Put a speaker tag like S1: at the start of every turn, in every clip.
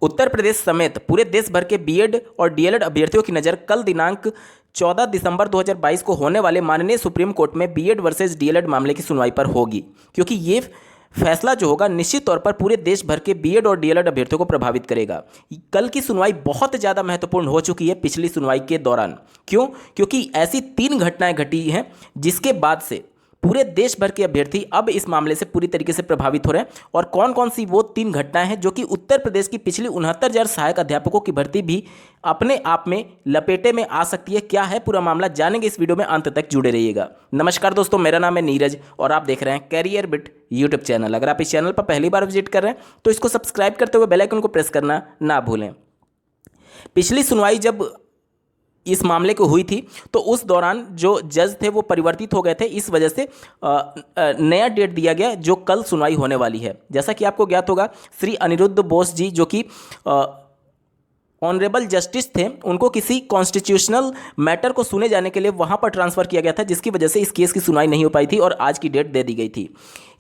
S1: उत्तर प्रदेश समेत पूरे देश भर के बीएड और डीएलएड अभ्यर्थियों की नज़र कल दिनांक 14 दिसंबर 2022 को होने वाले माननीय सुप्रीम कोर्ट में बीएड वर्सेस डीएलएड मामले की सुनवाई पर होगी, क्योंकि ये फैसला जो होगा निश्चित तौर पर पूरे देश भर के बीएड और डीएलएड अभ्यर्थियों को प्रभावित करेगा। कल की सुनवाई बहुत ज़्यादा महत्वपूर्ण हो चुकी है पिछली सुनवाई के दौरान। क्यों? क्योंकि ऐसी 3 घटनाएं घटी हैं जिसके बाद से पूरे देश भर के अभ्यर्थी अब इस मामले से पूरी तरीके से प्रभावित हो रहे हैं। और कौन कौन सी वो 3 घटनाएं हैं जो कि उत्तर प्रदेश की पिछली 69,000 सहायक अध्यापकों की भर्ती भी अपने आप में लपेटे में आ सकती है। क्या है पूरा मामला, जानेंगे इस वीडियो में, अंत तक जुड़े रहिएगा। नमस्कार दोस्तों, मेरा नाम है नीरज और आप देख रहे हैं कैरियर बिट यूट्यूब चैनल। अगर आप इस चैनल पर पहली बार विजिट कर रहे हैं तो इसको सब्सक्राइब करते हुए बेल आइकन को प्रेस करना ना भूलें। पिछली सुनवाई जब इस मामले को हुई थी तो उस दौरान जो जज थे वो परिवर्तित हो गए थे, इस वजह से नया डेट दिया गया जो कल सुनवाई होने वाली है। जैसा कि आपको ज्ञात होगा, श्री अनिरुद्ध बोस जी जो कि ऑनरेबल जस्टिस थे, उनको किसी कॉन्स्टिट्यूशनल मैटर को सुने जाने के लिए वहां पर ट्रांसफ़र किया गया था, जिसकी वजह से इस केस की सुनवाई नहीं हो पाई थी और आज की डेट दे दी गई थी।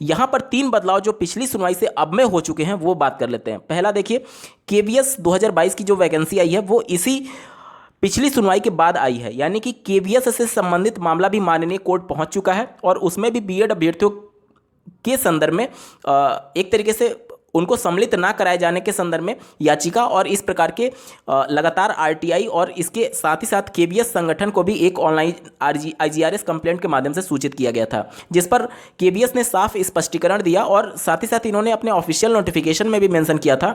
S1: यहां पर 3 बदलाव जो पिछली सुनवाई से अब में हो चुके हैं वो बात कर लेते हैं। पहला देखिए, केवीएस 2022 की जो वैकेंसी आई है वो इसी पिछली सुनवाई के बाद आई है, यानी कि केवीएस से संबंधित मामला भी माननीय कोर्ट पहुंच चुका है और उसमें भी बीएड अभ्यर्थियों के संदर्भ में एक तरीके से उनको सम्मिलित ना कराए जाने के संदर्भ में याचिका और इस प्रकार के लगातार आरटीआई और इसके साथ ही साथ केवीएस संगठन को भी एक ऑनलाइन आईजीआरएस कंप्लेंट के माध्यम से सूचित किया गया था, जिस पर केवीएस ने साफ स्पष्टीकरण दिया और साथ ही साथ इन्होंने अपने ऑफिशियल नोटिफिकेशन में भी मेंशन किया था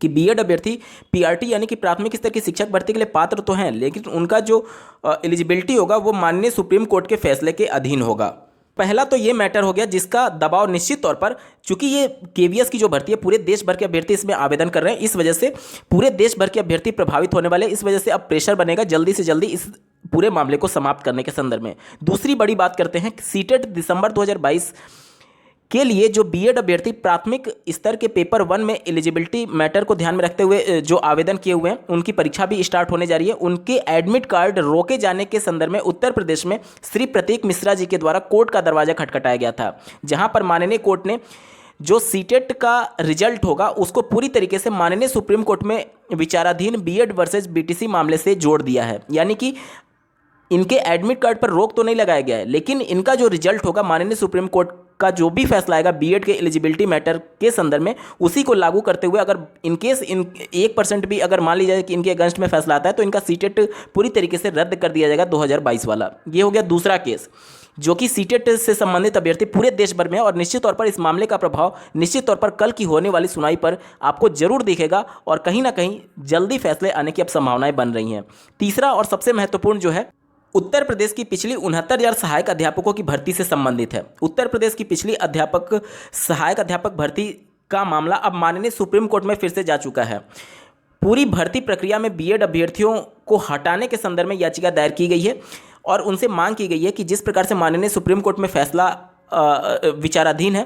S1: कि बीएड अभ्यर्थी पीआरटी यानी कि प्राथमिक स्तर की शिक्षक भर्ती के लिए पात्र तो हैं, लेकिन उनका जो एलिजिबिलिटी होगा वो माननीय सुप्रीम कोर्ट के फैसले के अधीन होगा। पहला तो ये मैटर हो गया जिसका दबाव निश्चित तौर पर, चूंकि ये केवीएस की जो भर्ती है पूरे देश भर के अभ्यर्थी इसमें आवेदन कर रहे हैं, इस वजह से पूरे देश भर के अभ्यर्थी प्रभावित होने वाले, इस वजह से अब प्रेशर बनेगा जल्दी से जल्दी इस पूरे मामले को समाप्त करने के संदर्भ में। दूसरी बड़ी बात करते हैं, सीटेट दिसंबर 2022 के लिए जो बीएड अभ्यर्थी प्राथमिक स्तर के पेपर 1 में एलिजिबिलिटी मैटर को ध्यान में रखते हुए जो आवेदन किए हुए हैं उनकी परीक्षा भी स्टार्ट होने जा रही है। उनके एडमिट कार्ड रोके जाने के संदर्भ में उत्तर प्रदेश में श्री प्रतीक मिश्रा जी के द्वारा कोर्ट का दरवाजा खटखटाया गया था, जहां पर माननीय कोर्ट ने जो सीटेट का रिजल्ट होगा उसको पूरी तरीके से माननीय सुप्रीम कोर्ट में विचाराधीन बीएड वर्सेज बीटीसी मामले से जोड़ दिया है। यानी कि इनके एडमिट कार्ड पर रोक तो नहीं लगाया गया है, लेकिन इनका जो रिजल्ट होगा माननीय सुप्रीम कोर्ट का जो भी फैसला आएगा बीएड के एलिजिबिलिटी मैटर के संदर्भ में, उसी को लागू करते हुए अगर इनकेस 1% भी अगर मान लीजिए जाए कि इनके अगेंस्ट में फैसला आता है तो इनका सीटेट पूरी तरीके से रद्द कर दिया जाएगा 2022 वाला। ये हो गया दूसरा केस जो कि सीटेट से संबंधित अभ्यर्थी पूरे देश भर में है और निश्चित तौर पर इस मामले का प्रभाव निश्चित तौर पर कल की होने वाली सुनवाई पर आपको जरूर दिखेगा और कहीं ना कहीं जल्दी फैसले आने की अब संभावनाएं बन रही हैं। तीसरा और सबसे महत्वपूर्ण जो है, उत्तर प्रदेश की पिछली 69,000 सहायक अध्यापकों की भर्ती से संबंधित है। उत्तर प्रदेश की पिछली सहायक अध्यापक भर्ती का मामला अब माननीय सुप्रीम कोर्ट में फिर से जा चुका है। पूरी भर्ती प्रक्रिया में बीएड अभ्यर्थियों को हटाने के संदर्भ में याचिका दायर की गई है और उनसे मांग की गई है कि जिस प्रकार से माननीय सुप्रीम कोर्ट में फैसला विचाराधीन है,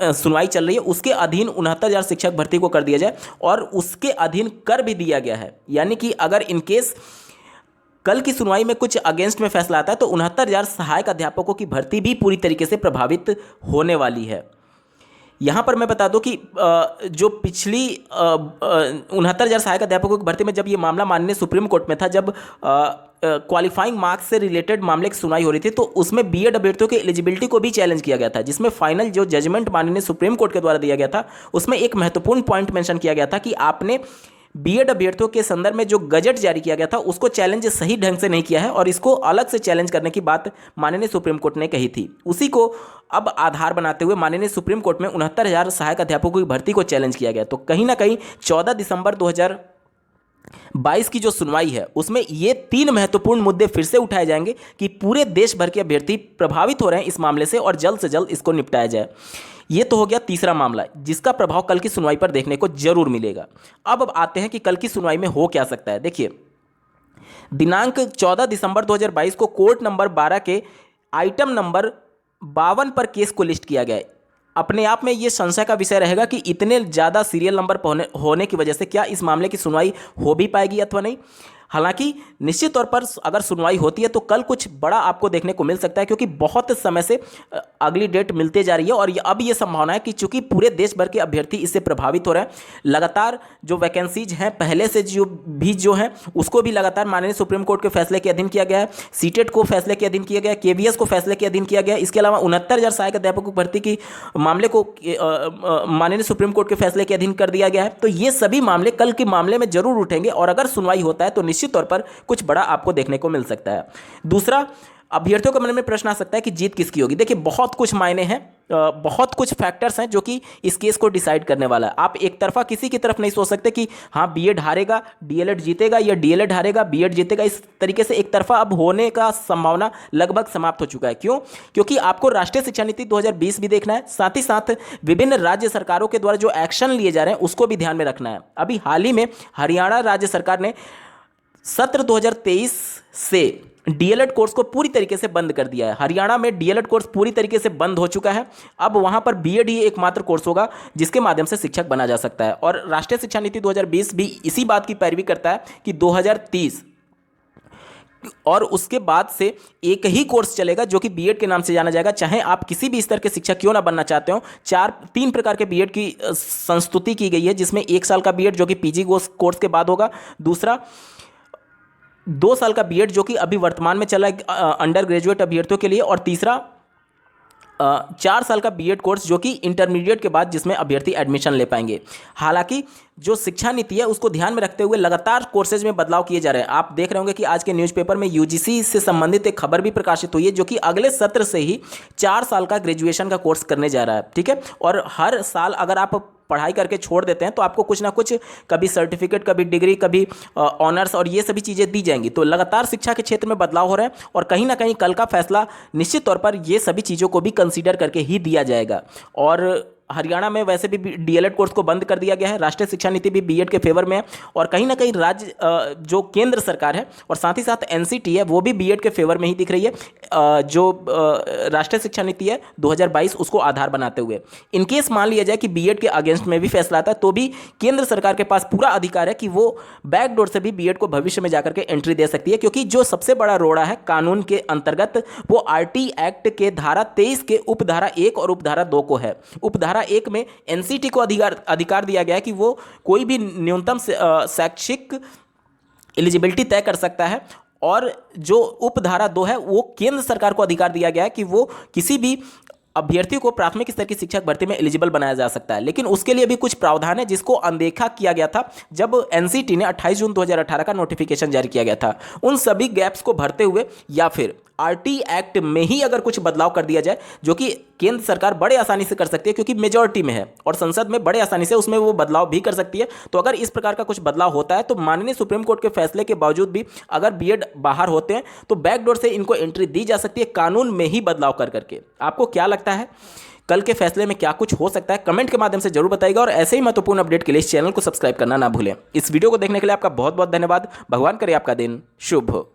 S1: सुनवाई चल रही है, उसके अधीन 69,000 शिक्षक भर्ती को कर दिया जाए और उसके अधीन कर भी दिया गया है। यानी कि अगर इनकेस कल की सुनवाई में कुछ अगेंस्ट में फैसला आता है तो 69,000 सहायक अध्यापकों की भर्ती भी पूरी तरीके से प्रभावित होने वाली है। यहाँ पर मैं बता दूं कि जो पिछली 69,000 सहायक अध्यापकों की भर्ती में जब ये मामला माननीय सुप्रीम कोर्ट में था, जब क्वालिफाइंग मार्क्स से रिलेटेड मामले की सुनवाई हो रही थी, तो उसमें बीएड अभ्यर्थियों की एलिजिबिलिटी को भी चैलेंज किया गया था, जिसमें फाइनल जो जजमेंट माननीय सुप्रीम कोर्ट के द्वारा दिया गया था उसमें एक महत्वपूर्ण पॉइंट मेंशन किया गया था कि आपने बीएड अभ्यर्थियों के संदर्भ में जो गजट जारी किया गया था उसको चैलेंज सही ढंग से नहीं किया है और इसको अलग से चैलेंज करने की बात माननीय सुप्रीम कोर्ट ने कही थी। उसी को अब आधार बनाते हुए माननीय सुप्रीम कोर्ट में 69,000 सहायक अध्यापकों की भर्ती को चैलेंज किया गया। तो कहीं ना कहीं 14 दिसंबर 2022 की जो सुनवाई है उसमें ये 3 महत्वपूर्ण मुद्दे फिर से उठाए जाएंगे कि पूरे देश भर के अभ्यर्थी प्रभावित हो रहे हैं इस मामले से और जल्द से जल्द इसको निपटाया जाए। ये तो हो गया तीसरा मामला जिसका प्रभाव कल की सुनवाई पर देखने को जरूर मिलेगा। अब आते हैं कि कल की सुनवाई में हो क्या सकता है। देखिए, दिनांक 14 दिसंबर 2022 को कोर्ट नंबर 12 के आइटम नंबर 52 पर केस को लिस्ट किया गया है। अपने आप में ये संशय का विषय रहेगा कि इतने ज़्यादा सीरियल नंबर होने की वजह से क्या इस मामले की सुनवाई हो भी पाएगी अथवा नहीं। हालांकि निश्चित तौर पर अगर सुनवाई होती है तो कल कुछ बड़ा आपको देखने को मिल सकता है, क्योंकि बहुत समय से अगली डेट मिलते जा रही है और अब ये संभावना है कि चूंकि पूरे देश भर के अभ्यर्थी इससे प्रभावित हो रहे हैं, लगातार जो वैकेंसीज हैं पहले से जो है उसको भी लगातार माननीय सुप्रीम कोर्ट के फैसले के अधीन किया गया है, सीटेट को फैसले के अधीन किया गया, केवीएस को फैसले के अधीन किया गया। इसके अलावा 69,000 सहायक अध्यापकों की भर्ती की मामले को माननीय सुप्रीम कोर्ट के फैसले के अधीन कर दिया गया है। तो ये सभी मामले कल के मामले में जरूर उठेंगे और अगर सुनवाई होता है तो निश्चित तौर पर कुछ बड़ा आपको देखने को मिल सकता है। दूसरा, अभ्यर्थियों के मन में प्रश्न आ सकता है कि जीत किसकी होगी। देखिए, बहुत कुछ मायने हैं, बहुत कुछ फैक्टर्स हैं जो कि इस केस को डिसाइड करने वाला है। आप एक तरफा किसी की तरफ नहीं सोच सकते कि हाँ बीएड हारेगा डीएलएड जीतेगा या डीएलएड हारेगा बीएड जीतेगा। इस तरीके से एक तरफा अब होने का संभावना लगभग समाप्त हो चुका है। क्यों? क्योंकि आपको राष्ट्रीय शिक्षा नीति 2020 भी देखना है, साथ ही साथ विभिन्न राज्य सरकारों के द्वारा जो एक्शन लिए जा रहे हैं उसको भी ध्यान में रखना है। अभी हाल ही में हरियाणा राज्य सरकार ने सत्र 2023 से डीएलएड कोर्स को पूरी तरीके से बंद कर दिया है। हरियाणा में डीएलएड कोर्स पूरी तरीके से बंद हो चुका है। अब वहां पर बीएड ही एकमात्र कोर्स होगा जिसके माध्यम से शिक्षक बना जा सकता है। और राष्ट्रीय शिक्षा नीति 2020 भी इसी बात की पैरवी करता है कि 2030 और उसके बाद से एक ही कोर्स चलेगा जो कि बीएड के नाम से जाना जाएगा, चाहे आप किसी भी स्तर के शिक्षक क्यों ना बनना चाहते हो। तीन प्रकार के बीएड की संस्तुति की गई है, जिसमें 1 साल का बीएड जो कि पीजी कोर्स के बाद होगा, दूसरा 2 साल का बीएड जो कि अभी वर्तमान में चला है अंडर ग्रेजुएट अभ्यर्थियों के लिए, और तीसरा 4 साल का बीएड कोर्स जो कि इंटरमीडिएट के बाद जिसमें अभ्यर्थी एडमिशन ले पाएंगे। हालांकि जो शिक्षा नीति है उसको ध्यान में रखते हुए लगातार कोर्सेज में बदलाव किए जा रहे हैं। आप देख रहे होंगे कि आज के न्यूज़पेपर में यूजीसी से संबंधित एक खबर भी प्रकाशित हुई है जो कि अगले सत्र से ही 4 साल का ग्रेजुएशन का कोर्स करने जा रहा है। ठीक है, और हर साल अगर आप पढ़ाई करके छोड़ देते हैं तो आपको कुछ ना कुछ, कभी सर्टिफिकेट, कभी डिग्री, कभी ऑनर्स और ये सभी चीज़ें दी जाएंगी। तो लगातार शिक्षा के क्षेत्र में बदलाव हो रहे हैं और कहीं ना कहीं कल का फैसला निश्चित तौर पर ये सभी चीज़ों को भी कंसीडर करके ही दिया जाएगा। और हरियाणा में वैसे भी डीएलएड कोर्स को बंद कर दिया गया है, राष्ट्रीय शिक्षा नीति भी बीएड के फेवर में है और कहीं ना कहीं राज्य जो केंद्र सरकार है और साथ ही साथ एनसीटी है वो भी बीएड के फेवर में ही दिख रही है, जो राष्ट्रीय शिक्षा नीति है 2022 उसको आधार बनाते हुए। इनकेस मान लिया जाए कि बीएड के अगेंस्ट में भी फैसला आता है तो भी केंद्र सरकार के पास पूरा अधिकार है कि वो बैकडोर से भी बीएड को भविष्य में जाकर के एंट्री दे सकती है, क्योंकि जो सबसे बड़ा रोड़ा है कानून के अंतर्गत वो आरटी एक्ट के धारा 23 के उपधारा 1 और उपधारा 2 को है। उपधारा 1 में एनसीटी को अधिकार दिया गया है कि वो कोई भी न्यूनतम शैक्षिक एलिजिबिलिटी तय कर सकता है, और जो उपधारा 2 है वो केंद्र सरकार को अधिकार दिया गया है कि वो किसी भी अभ्यर्थी को प्राथमिक स्तर की शिक्षक भर्ती में एलिजिबल बनाया जा सकता है। लेकिन उसके लिए भी कुछ प्रावधान है जिसको अनदेखा किया गया था जब एनसीटी ने 28 जून 2018 का नोटिफिकेशन जारी किया गया था। उन सभी गैप्स को भरते हुए या फिर आरटी एक्ट में ही अगर कुछ बदलाव कर दिया जाए, जो कि केंद्र सरकार बड़े आसानी से कर सकती है क्योंकि मेजॉरिटी में है और संसद में बड़े आसानी से उसमें वो बदलाव भी कर सकती है। तो अगर इस प्रकार का कुछ बदलाव होता है तो माननीय सुप्रीम कोर्ट के फैसले के बावजूद भी अगर बीएड बाहर होते हैं तो बैकडोर से इनको एंट्री दी जा सकती है कानून में ही बदलाव कर करके। आपको क्या लगता है कल के फैसले में क्या कुछ हो सकता है? कमेंट के माध्यम से जरूर बताइएगा और ऐसे ही महत्वपूर्ण अपडेट के लिए इस चैनल को सब्सक्राइब करना ना भूलें। इस वीडियो को देखने के लिए आपका बहुत बहुत धन्यवाद। भगवान करे आपका दिन शुभ हो।